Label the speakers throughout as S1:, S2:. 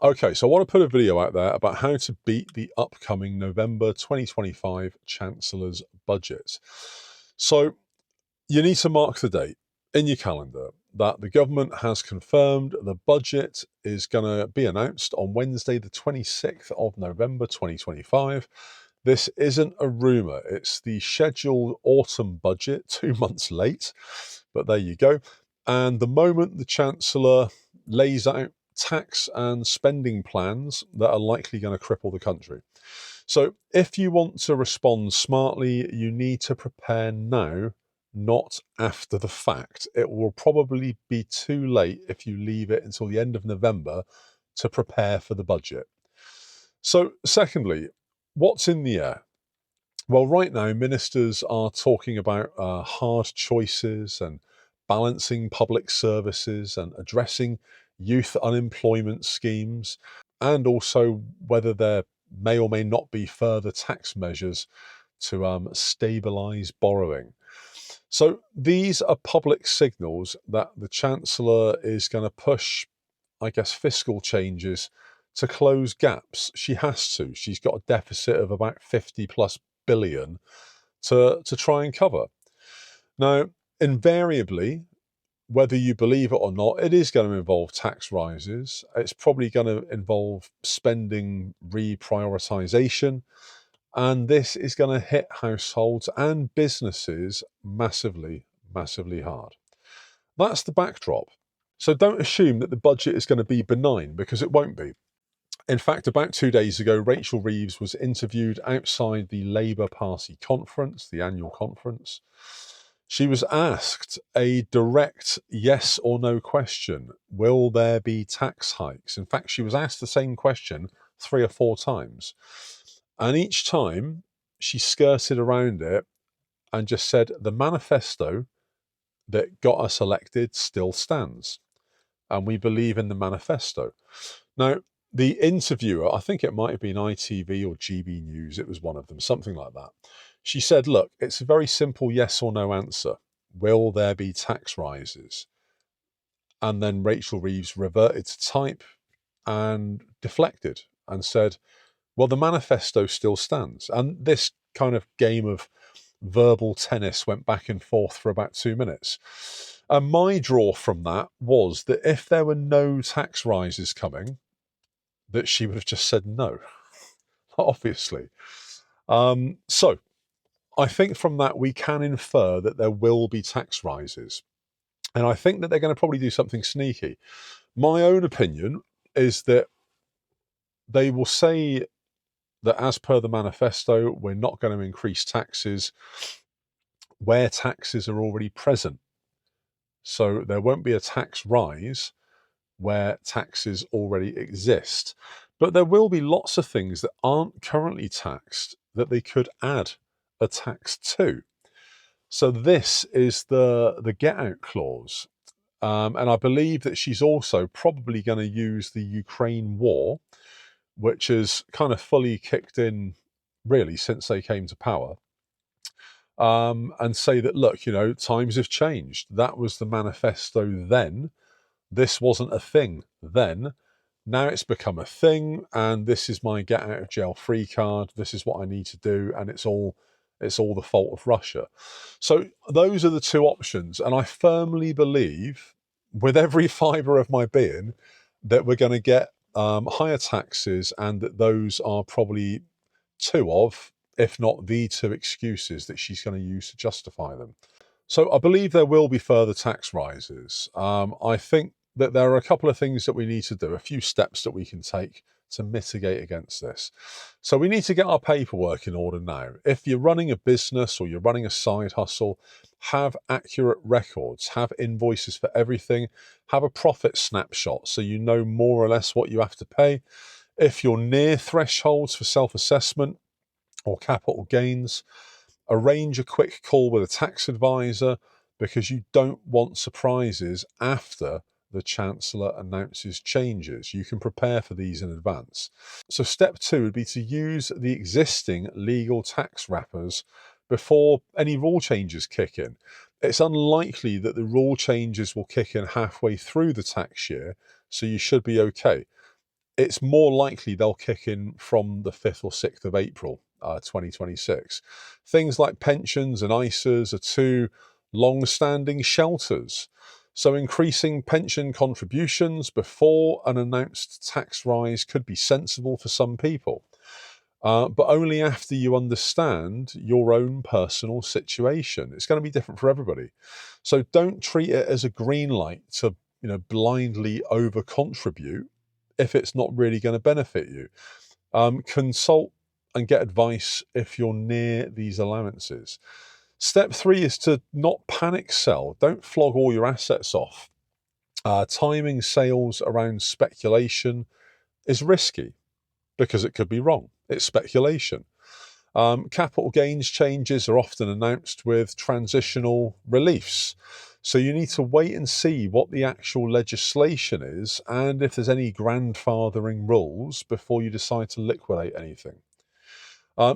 S1: Okay, so I want to put a video out there about how to beat the upcoming November 2025 Chancellor's budget. So you need to mark the date in your calendar that the government has confirmed the budget is going to be announced on Wednesday, the 26th of November 2025. This isn't a rumour, it's the scheduled autumn budget, 2 months late, but there you go. And the moment the Chancellor lays out tax and spending plans that are likely going to cripple the country. So, if you want to respond smartly, you need to prepare now, not after the fact. It will probably be too late if you leave it until the end of November to prepare for the budget. So, secondly, what's in the air? Well, right now, ministers are talking about hard choices and balancing public services and addressing youth unemployment schemes, and also whether there may or may not be further tax measures to stabilise borrowing. So these are public signals that the Chancellor is going to push, I guess, fiscal changes to close gaps. She has to. She's got a deficit of about 50 plus billion to try and cover. Now, invariably, whether you believe it or not, it is going to involve tax rises. It's probably going to involve spending reprioritization. And this is going to hit households and businesses massively, massively hard. That's the backdrop. So don't assume that the budget is going to be benign, because it won't be. In fact, about 2 days ago, Rachel Reeves was interviewed outside the Labour Party conference, the annual conference. She was asked a direct yes or no question: will there be tax hikes? In fact, she was asked the same question 3 or 4 times. And each time she skirted around it and just said, the manifesto that got us elected still stands. And we believe in the manifesto. Now, the interviewer, I think it might have been ITV or GB News, it was one of them, something like that. She said, look, it's a very simple yes or no answer. Will there be tax rises? And then Rachel Reeves reverted to type and deflected and said, well, the manifesto still stands. And this kind of game of verbal tennis went back and forth for about 2 minutes. And my draw from that was that if there were no tax rises coming, that she would have just said no, obviously. So I think from that we can infer that there will be tax rises. And I think that they're going to probably do something sneaky. My own opinion is that they will say that, as per the manifesto, we're not going to increase taxes where taxes are already present. So there won't be a tax rise where taxes already exist. But there will be lots of things that aren't currently taxed that they could add a tax to. So this is the get out clause. And I believe that she's also probably going to use the Ukraine war, which has kind of fully kicked in really since they came to power, and say that, look, times have changed. That was the manifesto then. This wasn't a thing then. Now it's become a thing, and this is my get out of jail free card. This is what I need to do, and it's all the fault of Russia. So those are the two options, and I firmly believe, with every fibre of my being, that we're going to get higher taxes, and that those are probably two of, if not the two, excuses that she's going to use to justify them. So I believe there will be further tax rises. I think that there are a couple of things that we need to do, a few steps that we can take to mitigate against this. So we need to get our paperwork in order now. If you're running a business or you're running a side hustle, have accurate records, have invoices for everything, have a profit snapshot so you know more or less what you have to pay. If you're near thresholds for self-assessment or capital gains, arrange a quick call with a tax advisor, because you don't want surprises after the Chancellor announces changes. You can prepare for these in advance. So step 2 would be to use the existing legal tax wrappers before any rule changes kick in. It's unlikely that the rule changes will kick in halfway through the tax year, so you should be okay. it's more likely they'll kick in from the 5th or 6th of April 2026. Things like pensions and ISAs are two long-standing shelters. So increasing pension contributions before an announced tax rise could be sensible for some people, but only after you understand your own personal situation. It's going to be different for everybody. So don't treat it as a green light to blindly over contribute if it's not really going to benefit you. Consult and get advice if you're near these allowances. Step 3 is to not panic sell. Don't flog all your assets off. Timing sales around speculation is risky because it could be wrong. It's speculation. Capital gains changes are often announced with transitional reliefs. So you need to wait and see what the actual legislation is and if there's any grandfathering rules before you decide to liquidate anything.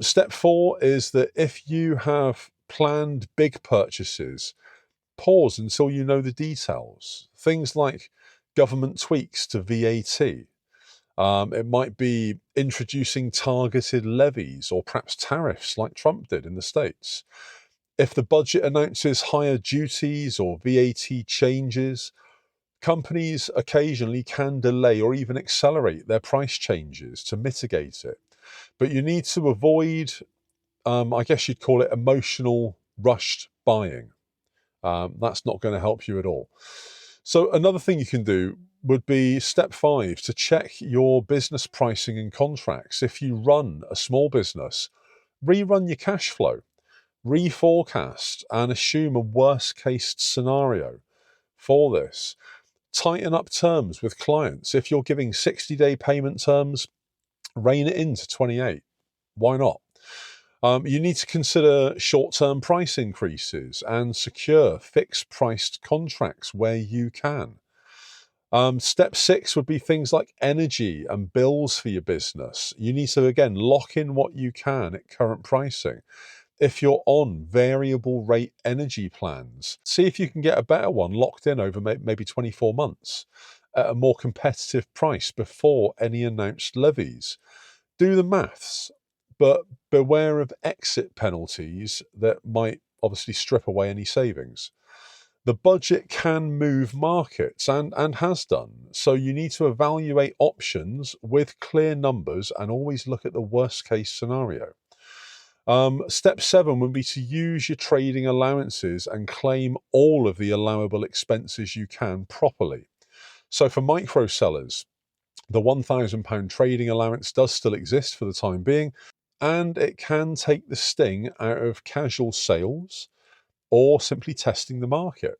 S1: Step 4 is that if you have planned big purchases, pause until you know the details. Things like government tweaks to VAT. It might be introducing targeted levies or perhaps tariffs like Trump did in the States. If the budget announces higher duties or VAT changes, companies occasionally can delay or even accelerate their price changes to mitigate it. But you need to avoid, I guess you'd call it emotional rushed buying. That's not going to help you at all. So another thing you can do would be step 5 to check your business pricing and contracts. If you run a small business, rerun your cash flow, reforecast, and assume a worst case scenario for this. Tighten up terms with clients. If you're giving 60-day payment terms, rein it into 28. Why not? You need to consider short-term price increases and secure fixed-priced contracts where you can. Step 6 would be things like energy and bills for your business. You need to, again, lock in what you can at current pricing. If you're on variable rate energy plans, see if you can get a better one locked in over maybe 24 months at a more competitive price before any announced levies. Do the maths, but beware of exit penalties that might obviously strip away any savings. The budget can move markets and has done, so you need to evaluate options with clear numbers and always look at the worst case scenario. Step 7 would be to use your trading allowances and claim all of the allowable expenses you can properly. So for micro sellers, the £1,000 trading allowance does still exist for the time being, and it can take the sting out of casual sales or simply testing the market.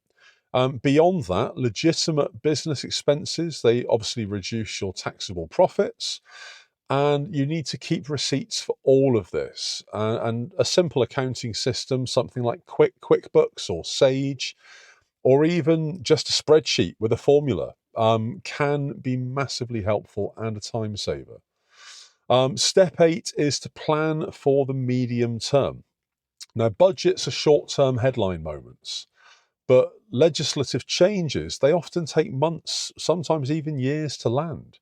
S1: Beyond that, legitimate business expenses, they obviously reduce your taxable profits, and you need to keep receipts for all of this. And a simple accounting system, something like QuickBooks or Sage, or even just a spreadsheet with a formula, can be massively helpful and a time saver. Step 8 is to plan for the medium term. Now, budgets are short-term headline moments, but legislative changes, they often take months, sometimes even years to land.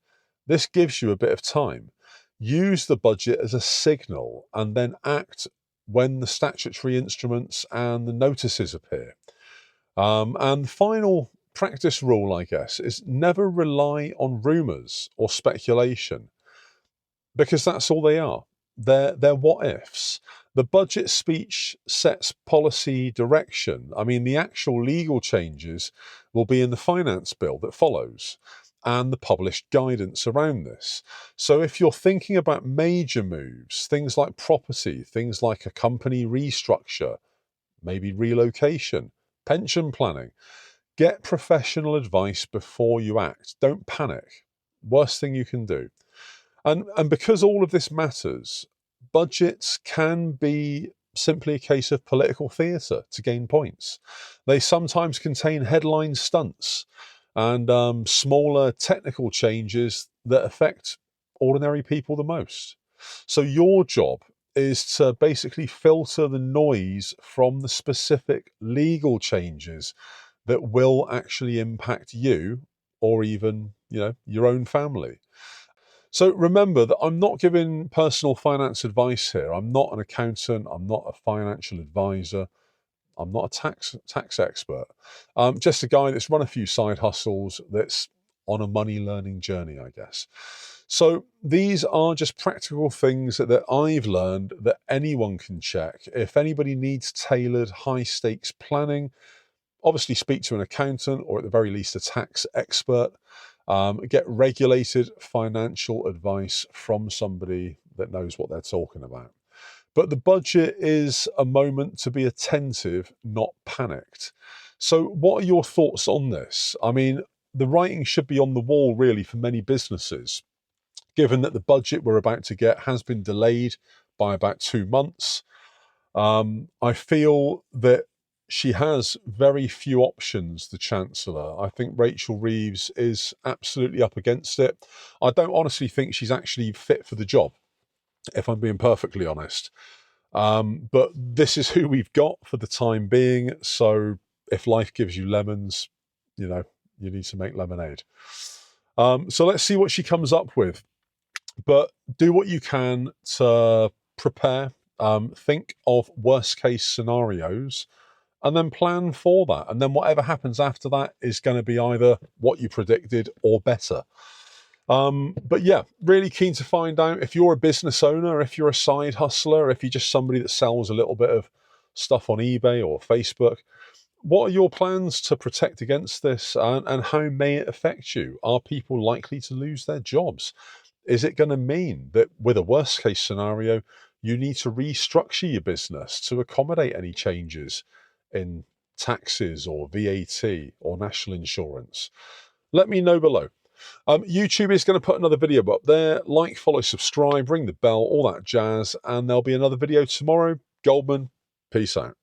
S1: This gives you a bit of time. Use the budget as a signal and then act when the statutory instruments and the notices appear. And the final practice rule, I guess, is never rely on rumours or speculation, because that's all they are. They're what ifs. The budget speech sets policy direction. I mean, the actual legal changes will be in the finance bill that follows and the published guidance around this. So if you're thinking about major moves, things like property, things like a company restructure, maybe relocation, pension planning, get professional advice before you act. Don't panic. Worst thing you can do. And because all of this matters, budgets can be simply a case of political theatre to gain points. They sometimes contain headline stunts and smaller technical changes that affect ordinary people the most. So your job is to basically filter the noise from the specific legal changes that will actually impact you or even, your own family. So remember that I'm not giving personal finance advice here. I'm not an accountant. I'm not a financial advisor. I'm not a tax expert. Just a guy that's run a few side hustles, that's on a money learning journey, I guess. So these are just practical things that I've learned that anyone can check. If anybody needs tailored high stakes planning, obviously speak to an accountant or at the very least a tax expert. Get regulated financial advice from somebody that knows what they're talking about. But the budget is a moment to be attentive, not panicked. So, what are your thoughts on this? I mean, the writing should be on the wall, really, for many businesses, given that the budget we're about to get has been delayed by about 2 months. I feel that she has very few options, the Chancellor. I think Rachel Reeves is absolutely up against it. I don't honestly think she's actually fit for the job, if I'm being perfectly honest. But this is who we've got for the time being. So if life gives you lemons, you know, you need to make lemonade. So let's see what she comes up with. But do what you can to prepare. Think of worst case scenarios and then plan for that. And then whatever happens after that is going to be either what you predicted or better. But yeah, really keen to find out if you're a business owner, if you're a side hustler, if you're just somebody that sells a little bit of stuff on eBay or Facebook. What are your plans to protect against this, and how may it affect you? Are people likely to lose their jobs? Is it going to mean that with a worst case scenario, you need to restructure your business to accommodate any changes in taxes or VAT or national insurance? Let me know below. YouTube is going to put another video up there. Like, follow, subscribe, ring the bell, all that jazz. And there'll be another video tomorrow. Goldman, peace out.